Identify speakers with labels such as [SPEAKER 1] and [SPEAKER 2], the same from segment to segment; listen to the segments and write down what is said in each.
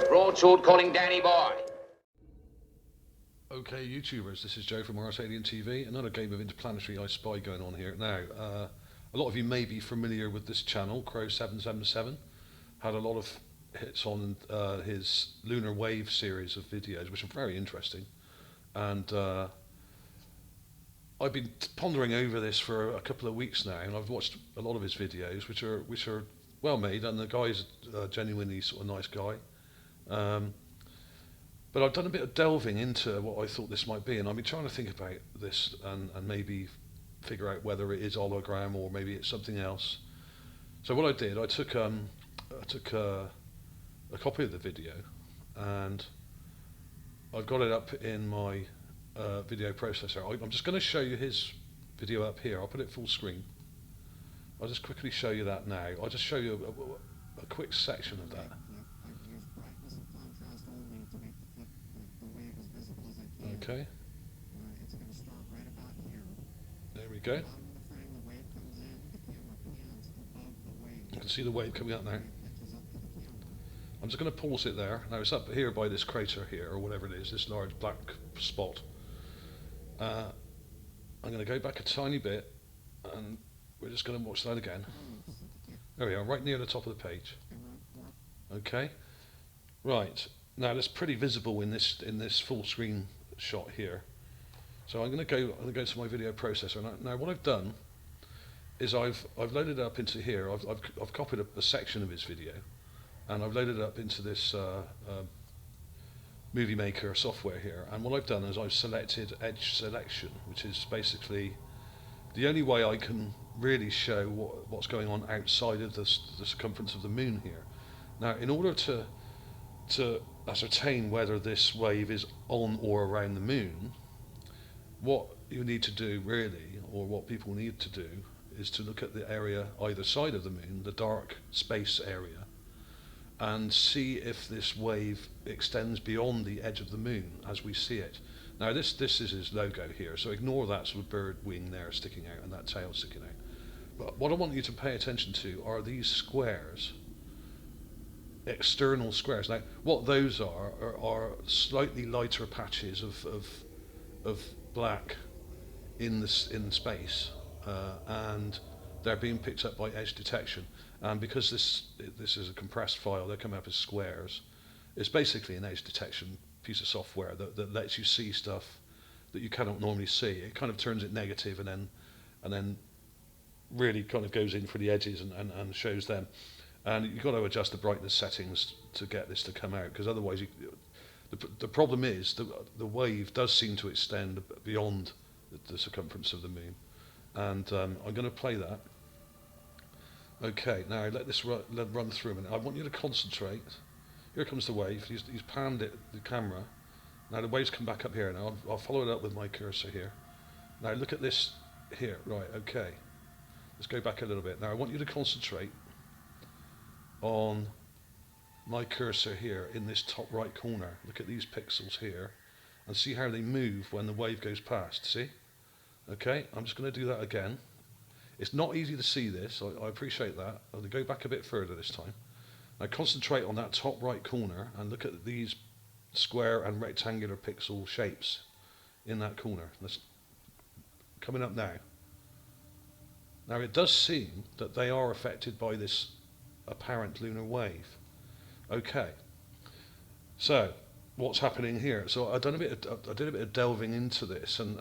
[SPEAKER 1] Broadsword calling Danny boy.
[SPEAKER 2] Okay, YouTubers, this is Joe from ArtAlienTV. Another game of interplanetary I Spy going on here. Now, a lot of you may be familiar with this channel, Crrows 777. Had a lot of hits on his Lunar Wave series of videos, which are very interesting. And I've been pondering over this for a couple of weeks now, and I've watched a lot of his videos, which are well made, and the guy's a genuinely sort of nice guy. But I've done a bit of delving into what I thought this might be, and I've been trying to think about this and maybe figure out whether it is hologram or maybe it's something else. So what I did, I took a copy of the video, and I've got it up in my video processor. I'm just going to show you his video up here. I'll put it full screen. I'll just quickly show you that now. I'll just show you a quick section of that. Okay.
[SPEAKER 3] It's going to start right about here.
[SPEAKER 2] There we go.
[SPEAKER 3] The wave comes in, the camera pans above the wave.
[SPEAKER 2] You can see the wave coming up now.
[SPEAKER 3] It pitches up to the camera.
[SPEAKER 2] I'm just going to pause it there. Now it's up here by this crater here, or whatever it is, this large black spot. I'm going to go back a tiny bit, and we're just going to watch that again. There we are, right near the top of the page. Okay. Right. Now that's pretty visible in this full screen shot here. So I'm going to go to my video processor. Now what I've done is I've loaded it up into here. I've copied a section of his video, and I've loaded it up into this Movie Maker software here. And what I've done is I've selected edge selection, which is basically the only way I can really show what's going on outside of the circumference of the moon here. Now, in order to ascertain whether this wave is on or around the moon, what you need to do really, or what people need to do, is to look at the area either side of the moon, the dark space area, and see if this wave extends beyond the edge of the moon as we see it. Now this is his logo here, so ignore that sort of bird wing there sticking out and that tail sticking out. But what I want you to pay attention to are these squares, external squares. Now what those are slightly lighter patches of black in space, and they're being picked up by edge detection. And because this is a compressed file, they come up as squares. It's basically an edge detection piece of software that lets you see stuff that you cannot normally see. It kind of turns it negative and then really kind of goes in for the edges and shows them. And you've got to adjust the brightness settings to get this to come out, because otherwise the problem is the wave does seem to extend beyond the circumference of the moon. And I'm going to play that. Okay, now let this run through a minute. I want you to concentrate. Here comes the wave. He's panned the camera. Now the wave's come back up here. Now I'll follow it up with my cursor here. Now look at this here. Right, okay. Let's go back a little bit. Now I want you to concentrate on my cursor here in this top right corner. Look at these pixels here and see how they move when the wave goes past. See? Okay, I'm just going to do that again. It's not easy to see this, I appreciate that. I'll go back a bit further this time. Now concentrate on that top right corner and look at these square and rectangular pixel shapes in that corner. That's coming up now. Now it does seem that they are affected by this apparent lunar wave. Okay, so what's happening here? So I did a bit of delving into this, and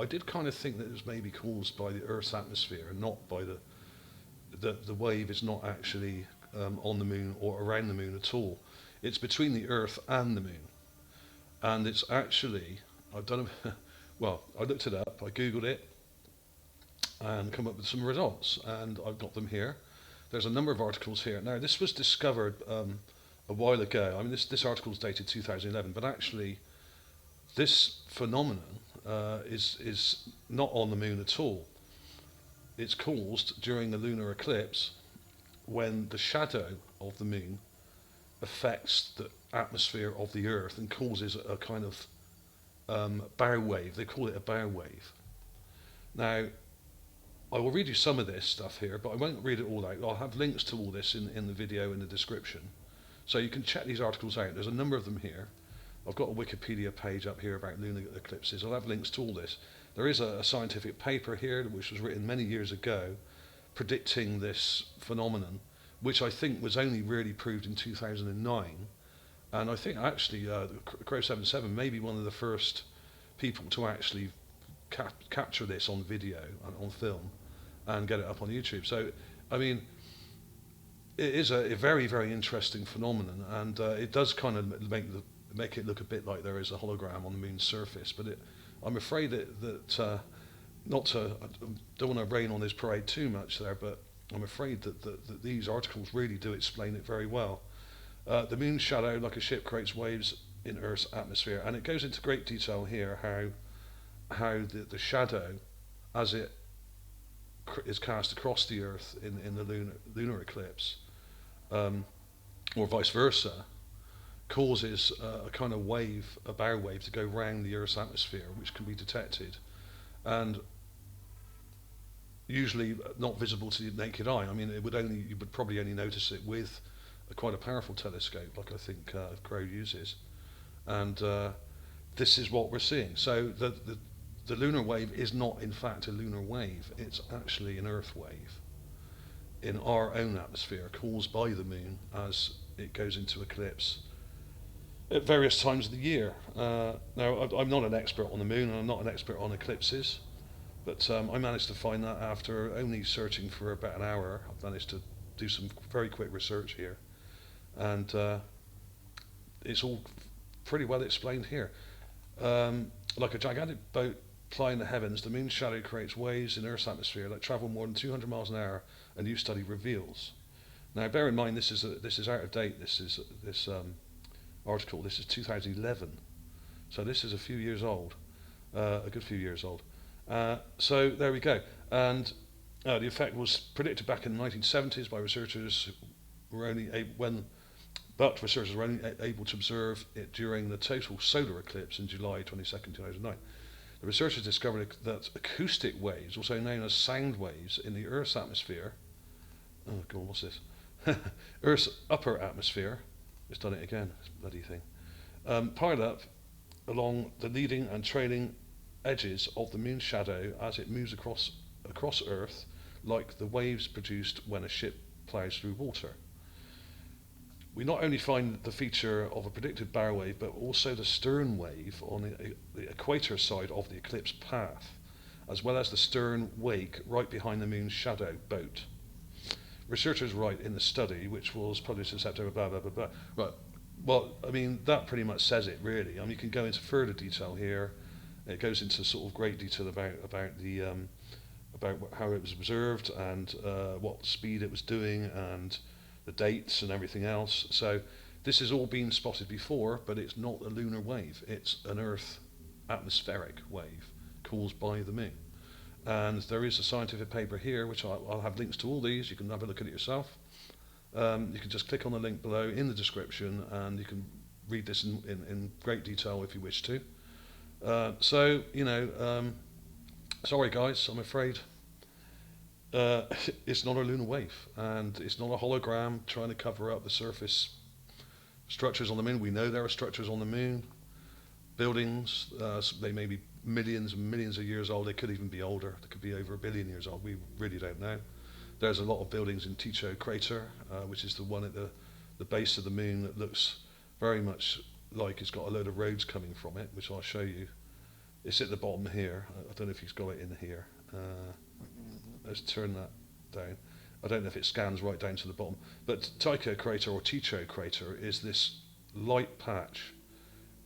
[SPEAKER 2] I did kind of think that it was maybe caused by the Earth's atmosphere and not by the wave is not actually on the moon or around the moon at all. It's between the Earth and the moon, and it's actually, well, I looked it up, I googled it and come up with some results, and I've got them here. There's a number of articles here. Now this was discovered a while ago. I mean this article is dated 2011, but actually this phenomenon is not on the moon at all. It's caused during the lunar eclipse when the shadow of the moon affects the atmosphere of the Earth and causes a kind of bow wave. They call it a bow wave. Now I will read you some of this stuff here, but I won't read it all out. I'll have links to all this in the video in the description, So you can check these articles out. There's a number of them here. I've got a Wikipedia page up here about lunar eclipses. I'll have links to all this. There is a scientific paper here which was written many years ago predicting this phenomenon, which I think was only really proved in 2009. And I think actually Crrows 77 may be one of the first people to actually capture this on video and on film and get it up on YouTube. So, I mean, it is a very, very interesting phenomenon, and it does kind of make it look a bit like there is a hologram on the moon's surface. But I'm afraid that I don't want to rain on this parade too much there, but I'm afraid that these articles really do explain it very well. The moon's shadow, like a ship, creates waves in Earth's atmosphere, and it goes into great detail here how the shadow, as it is cast across the Earth in the lunar eclipse, or vice versa, causes a kind of wave, a bow wave, to go round the Earth's atmosphere, which can be detected, and usually not visible to the naked eye. I mean, you would probably only notice it with quite a powerful telescope, like I think Crrows uses, and this is what we're seeing. So the lunar wave is not, in fact, a lunar wave. It's actually an Earth wave in our own atmosphere, caused by the moon as it goes into eclipse at various times of the year. Now, I'm not an expert on the moon, and I'm not an expert on eclipses, but I managed to find that after only searching for about an hour. I've managed to do some very quick research here, and it's all pretty well explained here. Like a gigantic boat plying the heavens, the moon's shadow creates waves in Earth's atmosphere that travel more than 200 miles an hour, a new study reveals. Now, bear in mind, this is out of date. This article. This is 2011, so this is a few years old, a good few years old. So there we go. And the effect was predicted back in the 1970s by researchers but researchers were only able to observe it during the total solar eclipse in July 22nd, 2009. The researchers discovered that acoustic waves, also known as sound waves, in the Earth's atmosphere, oh God, what's this? Earth's upper atmosphere, it's done it again, this bloody thing, pile up along the leading and trailing edges of the moon's shadow as it moves across Earth, like the waves produced when a ship ploughs through water. We not only find the feature of a predicted bow wave, but also the stern wave on the equator side of the eclipse path, as well as the stern wake right behind the moon's shadow boat. Researchers write in the study, which was published in September, blah, blah, blah, blah. Right. Well, I mean, that pretty much says it, really. I mean, you can go into further detail here. It goes into sort of great detail about how it was observed and what speed it was doing and the dates and everything else. So this has all been spotted before, but it's not a lunar wave. It's an Earth atmospheric wave caused by the moon. And there is a scientific paper here, which I'll have links to all these. You can have a look at it yourself. You can just click on the link below in the description, and you can read this in great detail if you wish to. So, you know, sorry guys, I'm afraid it's not a lunar wave, and it's not a hologram trying to cover up the surface structures on the moon. We know there are structures on the moon, buildings, they may be millions and millions of years old. They could even be older. They could be over 1 billion years old. We really don't know. There's a lot of buildings in Tycho crater, which is the one at the base of the moon that looks very much like it's got a load of roads coming from it, which I'll show you. It's at the bottom here. I don't know if he's got it in here. Let's turn that down. I don't know if it scans right down to the bottom. But Tycho crater, or Tycho crater, is this light patch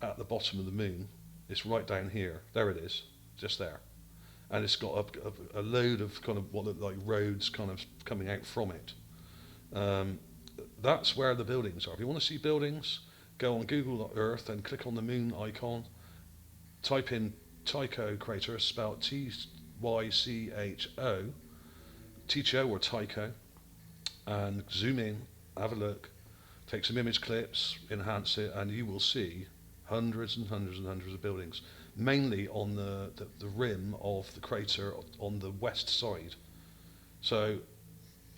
[SPEAKER 2] at the bottom of the moon. It's right down here. There it is, just there. And it's got a load of kind of what look like roads kind of coming out from it. That's where the buildings are. If you want to see buildings, go on Google Earth and click on the moon icon. Type in Tycho crater, spelled Tycho, Tycho or Tycho, and zoom in, have a look, take some image clips, enhance it, and you will see hundreds and hundreds and hundreds of buildings, mainly on the rim of the crater on the west side. So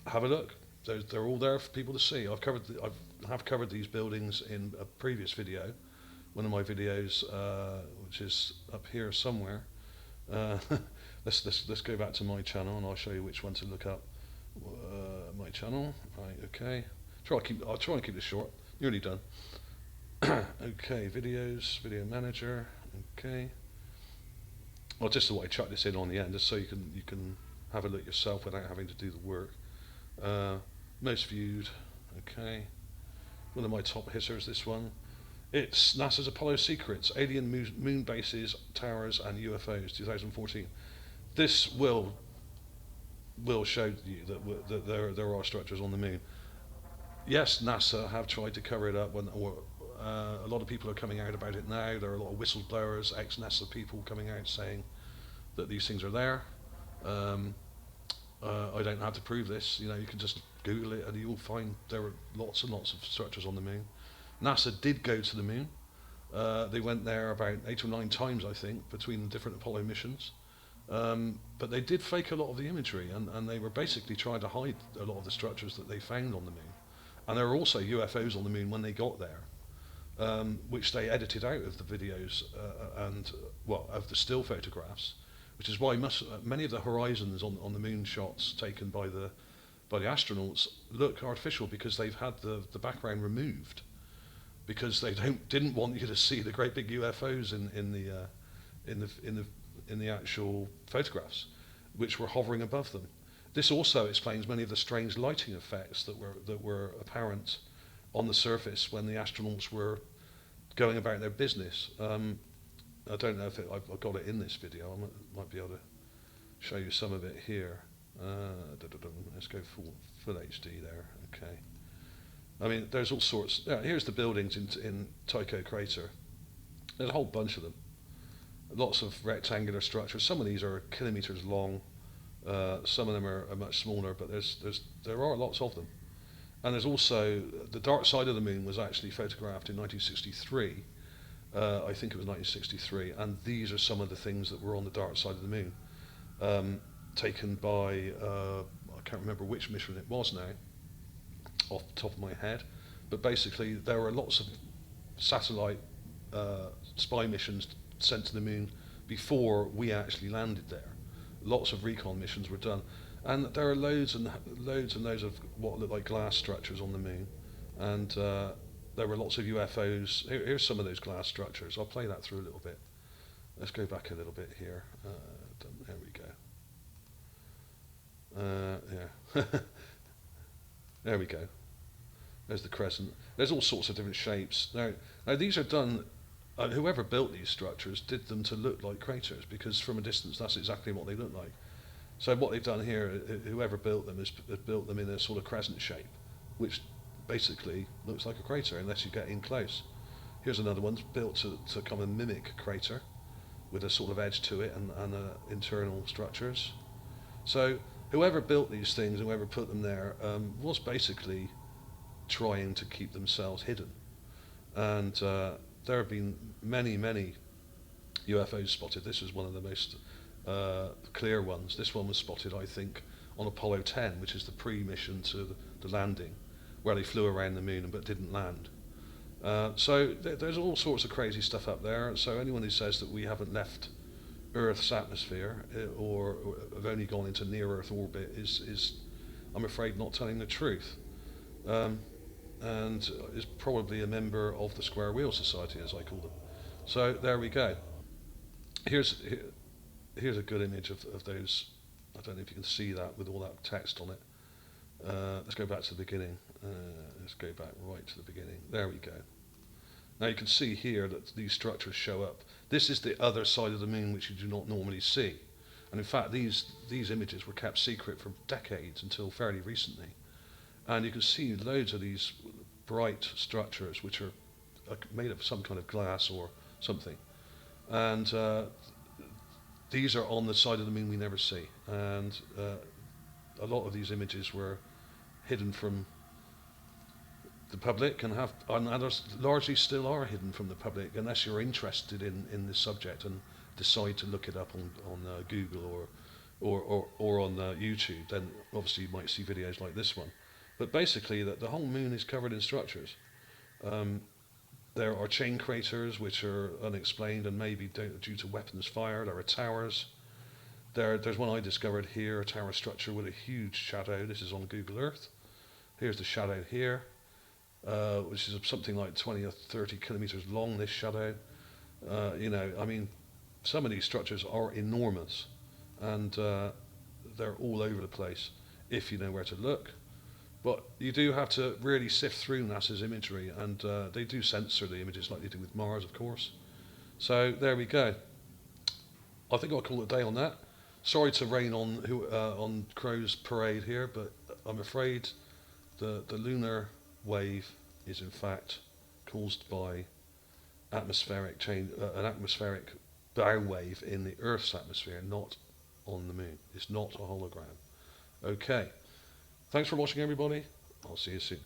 [SPEAKER 2] have a look. They're all there for people to see. I've have covered these buildings in a previous video, one of my videos, which is up here somewhere. Let's go back to my channel, and I'll show you which one to look up. My channel, right? Okay. I'll try and keep this short. Nearly done. Okay, videos, video manager. Okay. Well, just the way I chuck this in on the end, just so you can have a look yourself without having to do the work. Most viewed. Okay. One of my top hitters, this one. It's NASA's Apollo Secrets: Alien Moon Bases, Towers, and UFOs, 2014. This will show you that there are structures on the moon. Yes, NASA have tried to cover it up. A lot of people are coming out about it now. There are a lot of whistleblowers, ex-NASA people coming out saying that these things are there. I don't have to prove this. You can just Google it and you'll find there are lots and lots of structures on the moon. NASA did go to the moon. They went there about 8 or 9 times, I think, between the different Apollo missions. But they did fake a lot of the imagery, and they were basically trying to hide a lot of the structures that they found on the moon. And there were also UFOs on the moon when they got there, which they edited out of the videos of the still photographs, which is why many of the horizons on the moon shots taken by the astronauts look artificial, because they've had the background removed, because they didn't want you to see the great big UFOs in the actual photographs, which were hovering above them. This also explains many of the strange lighting effects that were apparent on the surface when the astronauts were going about their business. I don't know if I've got it in this video. I might be able to show you some of it here. Let's go full HD there. Okay. I mean, there's all sorts. Here's the buildings in Tycho crater. There's a whole bunch of them. Lots of rectangular structures. Some of these are kilometers long. Some of them are much smaller, but there are lots of them. And there's also the dark side of the moon was actually photographed in 1963. I think it was 1963, and these are some of the things that were on the dark side of the moon, taken by I can't remember which mission it was now, off the top of my head, but basically there were lots of satellite spy missions sent to the moon before we actually landed there. Lots of recon missions were done, and there are loads and loads of what look like glass structures on the moon, and there were lots of UFOs. Here's some of those glass structures. I'll play that through a little bit. Let's go back a little bit here. There we go. Yeah. There we go. There's the crescent. There's all sorts of different shapes. Now these are done. Whoever built these structures did them to look like craters, because from a distance that's exactly what they look like. So what they've done here, whoever built them has built them in a sort of crescent shape, which basically looks like a crater unless you get in close. Here's another one built to come and mimic a crater, with a sort of edge to it and internal structures. So whoever built these things, whoever put them there, was basically trying to keep themselves hidden. And there have been many UFOs spotted. This is one of the most clear ones. This one was spotted, I think, on Apollo 10, which is the pre-mission to the landing, where they flew around the moon but didn't land. So there's all sorts of crazy stuff up there. So anyone who says that we haven't left Earth's atmosphere or have only gone into near-Earth orbit is, I'm afraid, not telling the truth. And is probably a member of the Square Wheel Society, as I call them. So there we go. Here's a good image of those. I don't know if you can see that with all that text on it. Let's go back to the beginning. Let's go back right to the beginning. There we go. Now you can see here that these structures show up. This is the other side of the moon, which you do not normally see. And in fact, these images were kept secret for decades until fairly recently. And you can see loads of these bright structures which are made of some kind of glass or something. And these are on the side of the moon we never see. And a lot of these images were hidden from the public and others largely still are hidden from the public, unless you're interested in this subject and decide to look it up on Google or on YouTube. Then obviously you might see videos like this one. But basically, the whole moon is covered in structures. There are chain craters which are unexplained and maybe due to weapons fired. There are towers. There's one I discovered here, a tower structure with a huge shadow. This is on Google Earth. Here's the shadow here, which is something like 20 or 30 kilometers long, this shadow. I mean, some of these structures are enormous, and they're all over the place if you know where to look. But you do have to really sift through NASA's imagery, and they do censor the images like they do with Mars, of course. So there we go. I think I'll call it a day on that. Sorry to rain on Crrows' parade here, but I'm afraid the lunar wave is in fact caused by atmospheric an atmospheric bow wave in the Earth's atmosphere, not on the moon. It's not a hologram. Okay. Thanks for watching, everybody. I'll see you soon.